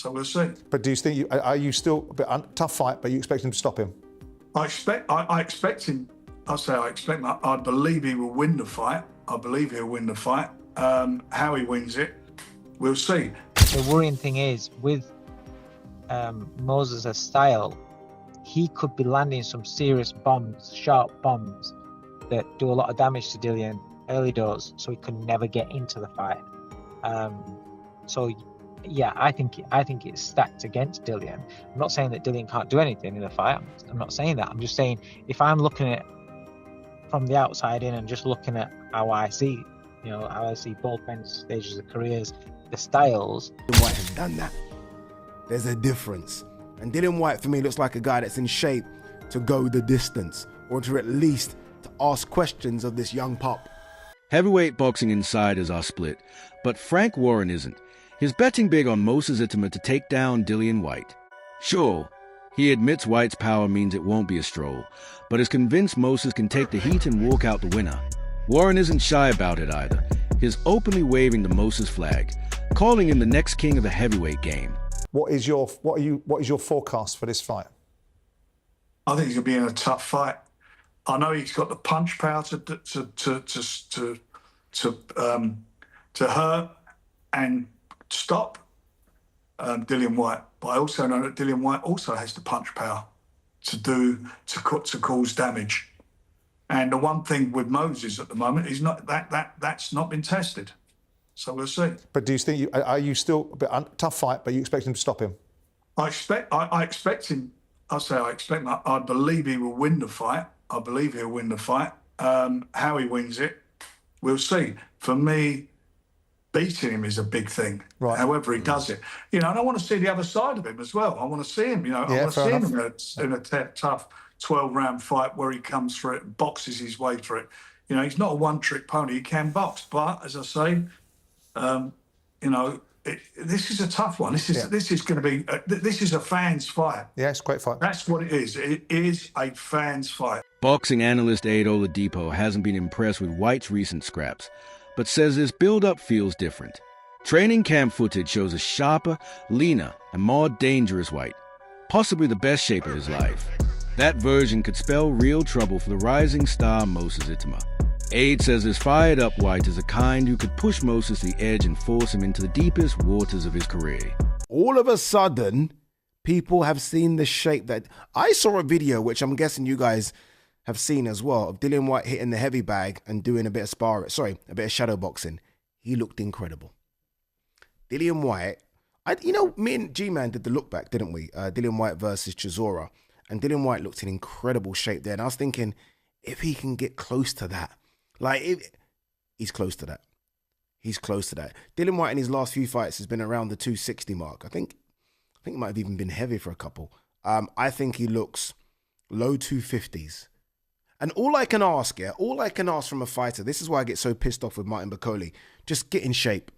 So we'll see. But do you think are you still a bit tough fight, but you expect him to stop him? I expect him. I believe he will win the fight. I believe he'll win the fight. How he wins it, we'll see. The worrying thing is with Moses' style, he could be landing some serious bombs, sharp bombs that do a lot of damage to Dillian early doors, so he could never get into the fight. So yeah, I think it's stacked against Dillian. I'm not saying that Dillian can't do anything in the fight. I'm not saying that. I'm just saying if I'm looking at it from the outside in and just looking at how I see both men's stages of careers, the styles. Dillian Whyte has done that. There's a difference. And Dillian Whyte, for me, looks like a guy that's in shape to go the distance, or to at least to ask questions of this young pup. Heavyweight boxing insiders are split, but Frank Warren isn't. He's betting big on Moses Itaman to take down Dillian Whyte. Sure, he admits Whyte's power means it won't be a stroll, but is convinced Moses can take the heat and walk out the winner. Warren isn't shy about it either. He's openly waving the Moses flag, calling him the next king of the heavyweight game. What is your forecast for this fight? I think he's gonna be in a tough fight. I know he's got the punch power to hurt and stop Dillian Whyte, but I also know that Dillian Whyte also has the punch power to cause damage. And the one thing with Moses at the moment is that's not been tested. So we'll see. But do you think are you still a bit tough fight, but you expect him to stop him? I expect him. I believe he will win the fight. I believe he'll win the fight. How he wins it, we'll see. For me, beating him is a big thing. Right. However he does it, and I want to see the other side of him as well. I want to see him. I want to see him in a tough 12-round fight where he comes through it and boxes his way through it. He's not a one-trick pony. He can box, but as I say, this is a tough one. This is going to be. This is a fans' fight. Yeah, it's a great fight. That's what it is. It is a fans' fight. Boxing analyst Aid Oladipo hasn't been impressed with Whyte's recent scraps, but says his build-up feels different. Training camp footage shows a sharper, leaner, and more dangerous Whyte, possibly the best shape of his life. That version could spell real trouble for the rising star Moses Itaman. Aid says his fired-up Whyte is a kind who could push Moses to the edge and force him into the deepest waters of his career. All of a sudden, people have seen the shape that... I saw a video, which I'm guessing you guys have seen as well, of Dillian Whyte hitting the heavy bag and doing a bit of shadow boxing. He looked incredible. Dillian Whyte, me and G-Man did the look back, didn't we? Dillian Whyte versus Chisora. And Dillian Whyte looked in incredible shape there. And I was thinking, if he can get close to that, he's close to that. He's close to that. Dillian Whyte in his last few fights has been around the 260 mark. I think it might have even been heavy for a couple. I think he looks low 250s. And all I can ask from a fighter, this is why I get so pissed off with Martin Bakole, just get in shape.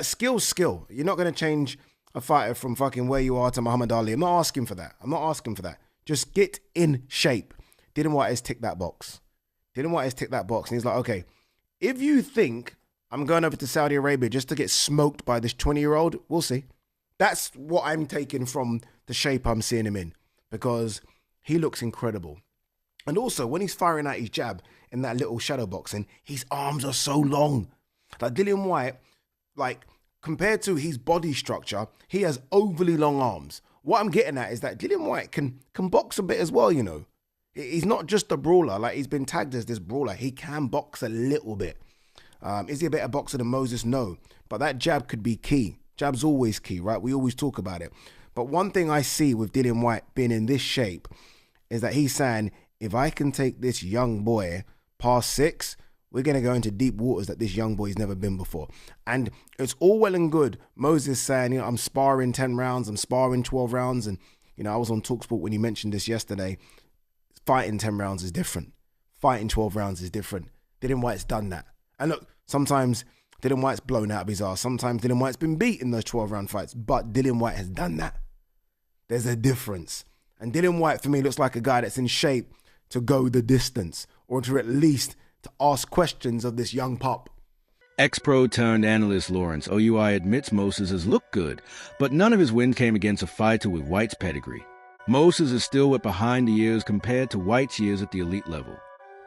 Skill's skill. You're not going to change a fighter from fucking where you are to Muhammad Ali. I'm not asking for that. Just get in shape. Dillian Whyte has ticked that box. And he's like, okay, if you think I'm going over to Saudi Arabia just to get smoked by this 20-year-old, we'll see. That's what I'm taking from the shape I'm seeing him in, because he looks incredible. And also, when he's firing out his jab in that little shadow boxing, his arms are so long. Dillian Whyte, compared to his body structure, he has overly long arms. What I'm getting at is that Dillian Whyte can box a bit as well, He's not just a brawler. He's been tagged as this brawler. He can box a little bit. Is he a better boxer than Moses? No. But that jab could be key. Jab's always key, right? We always talk about it. But one thing I see with Dillian Whyte being in this shape is that he's saying, if I can take this young boy past 6, we're going to go into deep waters that this young boy's never been before. And it's all well and good Moses saying, I'm sparring 10 rounds, I'm sparring 12 rounds. And, I was on TalkSport when he mentioned this yesterday. Fighting 10 rounds is different. Fighting 12 rounds is different. Dillian Whyte's done that. And look, sometimes Dillian Whyte's blown out of his arse. Sometimes Dillian Whyte's been beat in those 12-round fights. But Dillian Whyte has done that. There's a difference. And Dillian Whyte, for me, looks like a guy that's in shape to go the distance, or to at least to ask questions of this young pup. Ex-pro turned analyst Lawrence OUI admits Moses has looked good, but none of his wins came against a fighter with White's pedigree. Moses is still wet behind the ears compared to White's years at the elite level.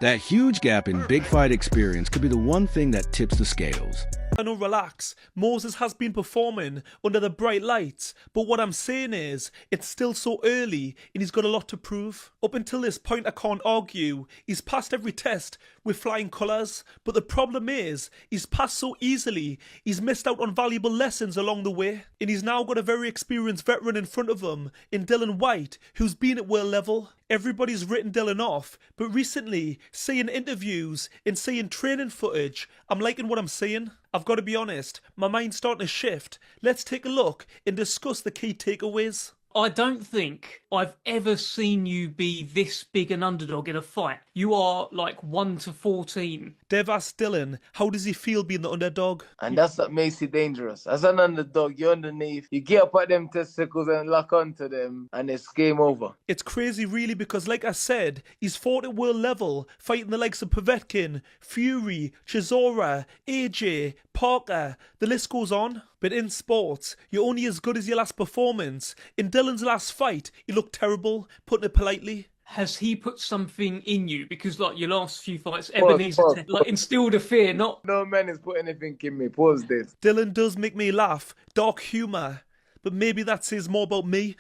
That huge gap in big fight experience could be the one thing that tips the scales. I know, relax. Moses has been performing under the bright lights, but what I'm saying is, it's still so early and he's got a lot to prove. Up until this point, I can't argue. He's passed every test with flying colours, but the problem is, he's passed so easily, he's missed out on valuable lessons along the way, and he's now got a very experienced veteran in front of him in Dylan White, who's been at world level. Everybody's written Dylan off, but recently, seeing interviews and seeing training footage, I'm liking what I'm seeing. I've got to be honest, my mind's starting to shift. Let's take a look and discuss the key takeaways. I don't think I've ever seen you be this big an underdog in a fight. You are like 1-14. Dev asked Dylan, how does he feel being the underdog? And that's what makes it dangerous. As an underdog, you're underneath. You get up at them testicles and lock onto them, and it's game over. It's crazy really because, like I said, he's fought at world level, fighting the likes of Povetkin, Fury, Chisora, AJ, Parker, the list goes on. But in sports, you're only as good as your last performance. In Dylan's last fight, he looked terrible, putting it politely. Has he put something in you? Because like your last few fights, Ebenezer like instilled a fear, not... No man has put anything in me. Pause this. Dylan does make me laugh. Dark humour. But maybe that says more about me.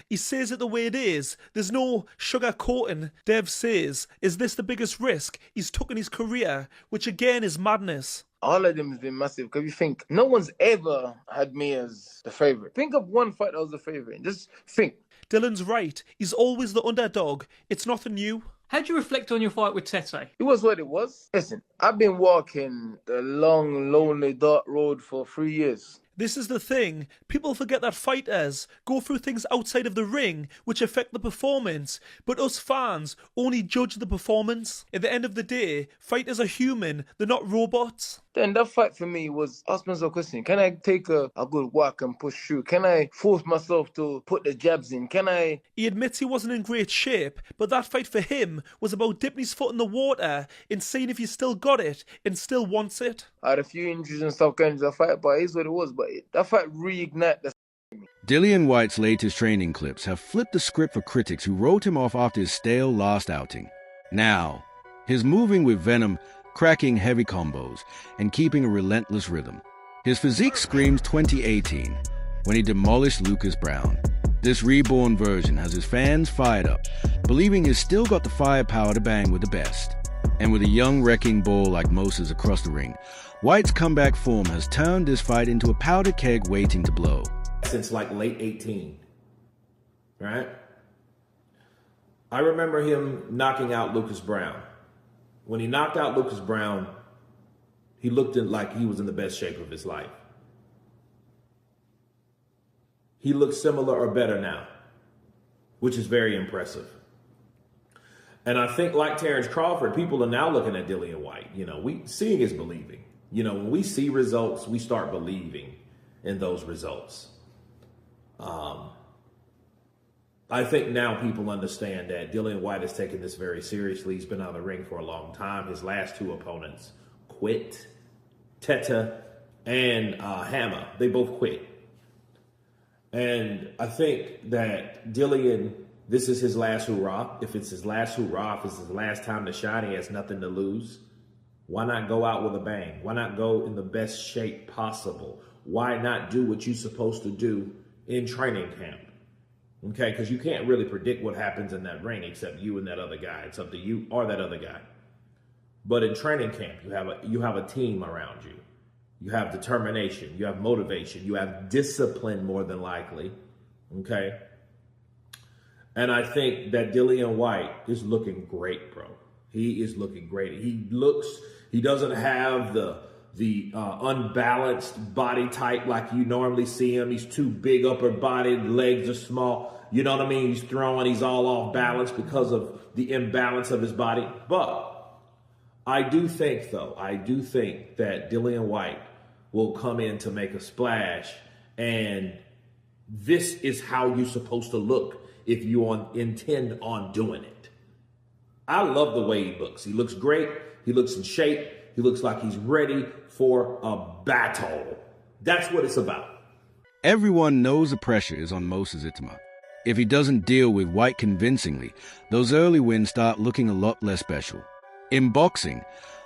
He says it the way it is. There's no sugar coating. Dev says, is this the biggest risk he's took in his career? Which again is madness. All of them has been massive because you think no one's ever had me as the favourite. Think of one fight that was the favourite. Just think. Dylan's right. He's always the underdog. It's nothing new. How do you reflect on your fight with Tete? It was what it was. Listen, I've been walking the long, lonely, dark road for 3 years. This is the thing. People forget that fighters go through things outside of the ring which affect the performance, but us fans only judge the performance. At the end of the day, fighters are human, they're not robots. Then that fight for me was ask myself a question. Can I take a good walk and push through? Can I force myself to put the jabs in? Can I... He admits he wasn't in great shape, but that fight for him was about dipping his foot in the water and seeing if he still got it and still wants it. I had a few injuries and stuff going into the fight, but it is what it was. But that fight reignited the... Dillian White's latest training clips have flipped the script for critics who wrote him off after his stale last outing. Now, his moving with venom, cracking heavy combos, and keeping a relentless rhythm. His physique screams 2018, when he demolished Lucas Brown. This reborn version has his fans fired up, believing he's still got the firepower to bang with the best. And with a young wrecking ball like Moses across the ring, White's comeback form has turned this fight into a powder keg waiting to blow. Since like late 18, right? I remember him knocking out Lucas Brown. When he knocked out Lucas Brown, he looked like he was in the best shape of his life. He looks similar or better now, which is very impressive. And I think like Terrence Crawford, people are now looking at Dillian White. You know, seeing is believing. You know, when we see results, we start believing in those results. I think now people understand that Dillian White has taken this very seriously. He's been out of the ring for a long time. His last two opponents quit. Tete and Hammer, they both quit. And I think that Dillian, this is his last hurrah. If it's his last hurrah, if it's his last time to shine, he has nothing to lose. Why not go out with a bang? Why not go in the best shape possible? Why not do what you're supposed to do in training camp? Okay, because you can't really predict what happens in that ring except you and that other guy. It's up to you or that other guy. But in training camp, you have a team around you. You have determination. You have motivation. You have discipline more than likely. Okay? And I think that Dillian White is looking great, bro. He is looking great. He doesn't have the unbalanced body type like you normally see him. He's too big upper body, legs are small. You know what I mean? He's all off balance because of the imbalance of his body. But I do think that Dillian White will come in to make a splash, and this is how you're supposed to look if you intend on doing it. I love the way he looks. He looks great. He looks in shape. He looks like he's ready for a battle. That's what it's about. Everyone knows the pressure is on Moses Ittema. If he doesn't deal with White convincingly, those early wins start looking a lot less special. In boxing,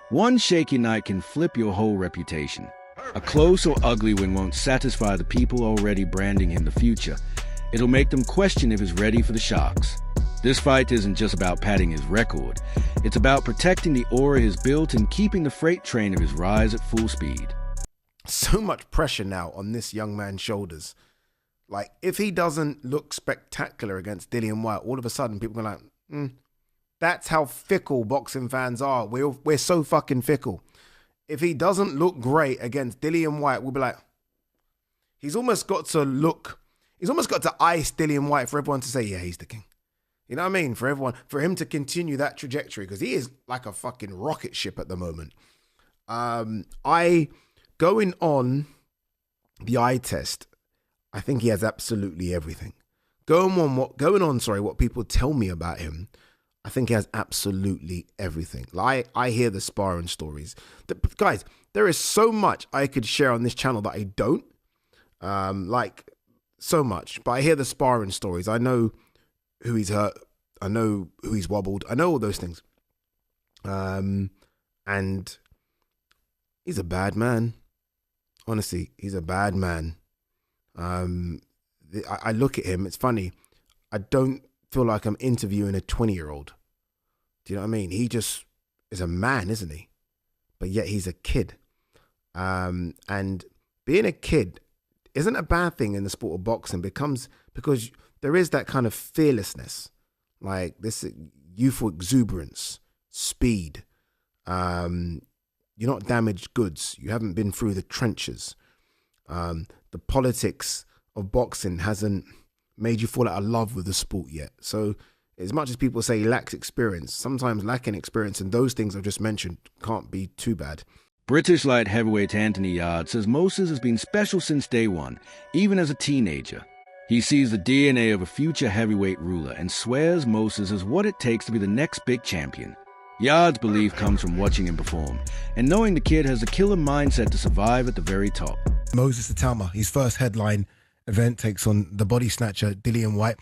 one shaky night can flip your whole reputation. A close or ugly win won't satisfy the people already branding him the future. It'll make them question if he's ready for the Sharks. This fight isn't just about padding his record. It's about protecting the aura he's built and keeping the freight train of his rise at full speed. So much pressure now on this young man's shoulders. Like, if he doesn't look spectacular against Dillian Whyte, all of a sudden people are like, that's how fickle boxing fans are. We're so fucking fickle. If he doesn't look great against Dillian Whyte, we'll be like, he's almost got to ice Dillian Whyte for everyone to say, yeah, he's the king. You know what I mean? For him to continue that trajectory, because he is like a fucking rocket ship at the moment. Going on the eye test, I think he has absolutely everything. Going on what people tell me about him, I think he has absolutely everything. Like, I hear the sparring stories. Guys, there is so much I could share on this channel that I don't. Like, so much. But I hear the sparring stories. I know who he's hurt. I know who he's wobbled. I know all those things. And he's a bad man. Honestly, he's a bad man. I look at him, it's funny. I don't feel like I'm interviewing a 20-year-old. Do you know what I mean? He just is a man, isn't he? But yet he's a kid. And being a kid isn't a bad thing in the sport of boxing, because there is that kind of fearlessness, like this youthful exuberance, speed. You're not damaged goods. You haven't been through the trenches. The politics of boxing hasn't made you fall out of love with the sport yet. So as much as people say he lacks experience, sometimes lacking experience in those things I've just mentioned can't be too bad. British light heavyweight Anthony Yarde says Moses has been special since day one, even as a teenager. He sees the DNA of a future heavyweight ruler and swears Moses is what it takes to be the next big champion. Yarde's belief comes from watching him perform and knowing the kid has a killer mindset to survive at the very top. Moses Ittema, his first headline event, takes on the body snatcher Dillian Whyte.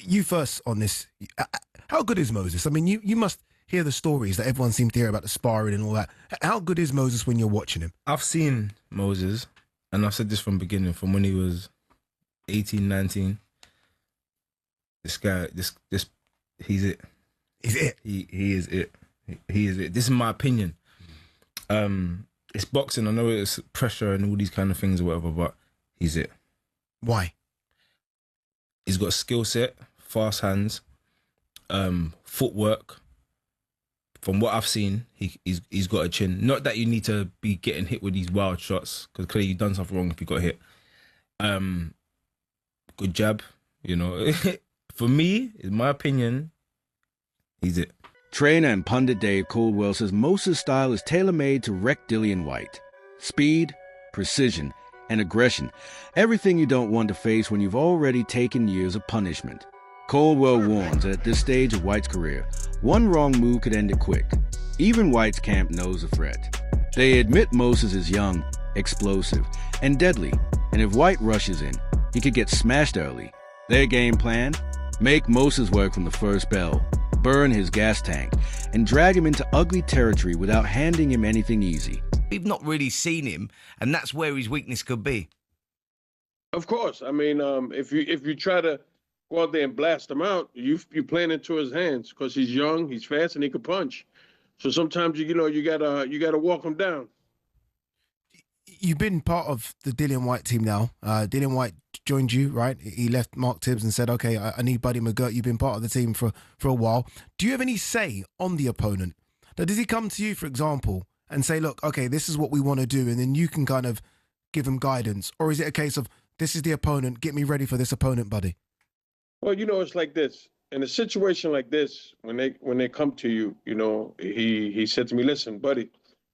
You first on this. How good is Moses? I mean, you must hear the stories that everyone seems to hear about the sparring and all that. How good is Moses when you're watching him? I've seen Moses, and I've said this from the beginning, from when he was 18, 19. This guy, he's it. He's it. He is it. He is it. This is my opinion. It's boxing. I know it's pressure and all these kind of things or whatever, but he's it. Why? He's got skill set, fast hands, footwork. From what I've seen, he's got a chin. Not that you need to be getting hit with these wild shots, because clearly you've done something wrong if you got hit. Good jab, you know. For me, in my opinion, he's it. Trainer and pundit Dave Caldwell says Moses' style is tailor-made to wreck Dillian Whyte. Speed, precision, and aggression. Everything you don't want to face when you've already taken years of punishment. Caldwell warns that at this stage of Whyte's career, one wrong move could end it quick. Even Whyte's camp knows the threat. They admit Moses is young, explosive, and deadly, and if Whyte rushes in, he could get smashed early. Their game plan? Make Moses work from the first bell, burn his gas tank, and drag him into ugly territory without handing him anything easy. We've not really seen him, and that's where his weakness could be. Of course. I mean, if you try to go out there and blast him out, you're playing into his hands, because he's young, he's fast, and he can punch. So sometimes you gotta walk him down. You've been part of the Dillian Whyte team now. Dillian Whyte joined you, right? He left Mark Tibbs and said, okay, I need Buddy McGirt. You've been part of the team for a while. Do you have any say on the opponent? Now, does he come to you, for example, and say, look, okay, this is what we want to do, and then you can kind of give him guidance? Or is it a case of, this is the opponent, get me ready for this opponent, buddy? Well, it's like this. In a situation like this, when they come to you, he said to me, listen, buddy,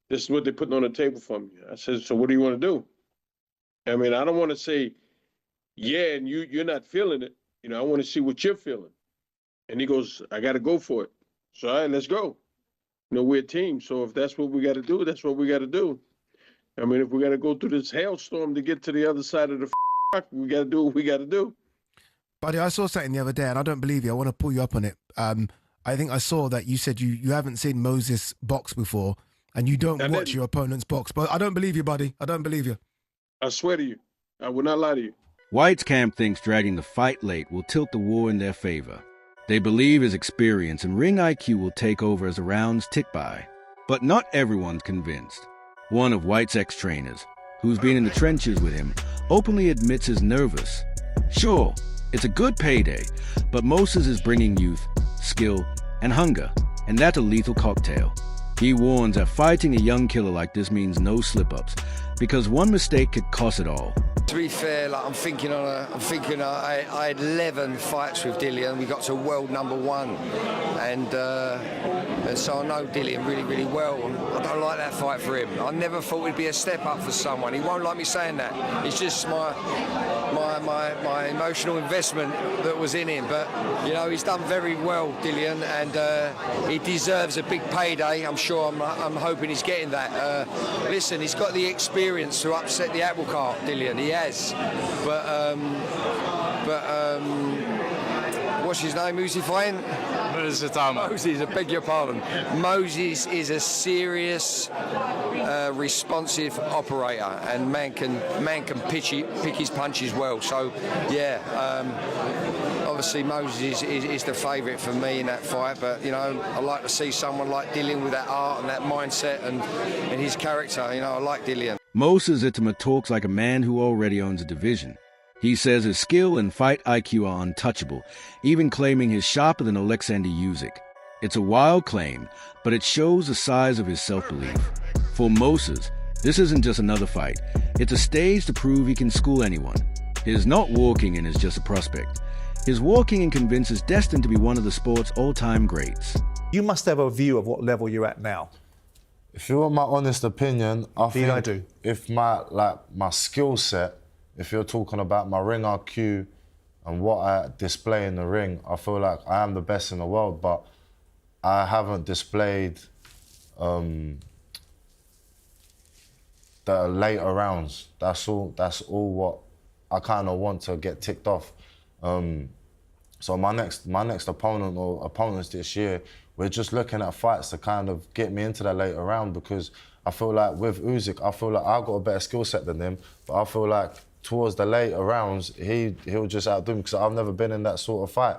this is what they're putting on the table for me. I said, so what do you want to do? I mean, I don't want to say, yeah, and you're not feeling it. I want to see what you're feeling. And he goes, I got to go for it. So, all right, let's go. You know, we're a team. So if that's what we got to do, that's what we got to do. I mean, if we got to go through this hailstorm to get to the other side of the we got to do what we got to do. Buddy, I saw something the other day, and I don't believe you. I want to pull you up on it. I think I saw that you said you haven't seen Moses box before, and you don't watch your opponent's box. But I don't believe you, buddy. I don't believe you. I swear to you. I will not lie to you. White's camp thinks dragging the fight late will tilt the war in their favor. They believe his experience and ring IQ will take over as the rounds tick by. But not everyone's convinced. One of White's ex-trainers, who's been in the trenches with him, openly admits he's nervous. Sure, it's a good payday, but Moses is bringing youth, skill, and hunger, and that's a lethal cocktail. He warns that fighting a young killer like this means no slip-ups, because one mistake could cost it all. To be fair, like I had 11 fights with Dillian. We got to world #1, and so I know Dillian really, really well. I don't like that fight for him. I never thought it'd be a step up for someone. He won't like me saying that. It's just my emotional investment that was in him. But you know, he's done very well, Dillian, and he deserves a big payday. I'm sure. I'm hoping he's getting that. Listen, he's got the experience to upset the apple cart, Dillian. He has, but what's his name? Who's he fighting? Moses, I beg your pardon. Moses is a serious, responsive operator, and man can pick his punches well. So, yeah, obviously Moses is the favourite for me in that fight. But you know, I like to see someone like Dillian with that art and that mindset and his character. You know, I like Dillian. Moses Ittama talks like a man who already owns a division. He says his skill and fight IQ are untouchable, even claiming he's sharper than Alexander Usyk. It's a wild claim, but it shows the size of his self-belief. For Moses, this isn't just another fight. It's a stage to prove he can school anyone. His not walking in is just a prospect. His walking in convince is destined to be one of the sport's all-time greats. You must have a view of what level you're at now. If you want my honest opinion, I think I do. If my skill set, if you're talking about my ring IQ and what I display in the ring, I feel like I am the best in the world, but I haven't displayed the later rounds. That's all what I kind of want to get ticked off. So my next opponent or opponents this year, we're just looking at fights to kind of get me into that later round, because I feel like with Usyk, I feel like I've got a better skill set than him, but I feel like towards the later rounds, he'll just outdo me, because I've never been in that sort of fight.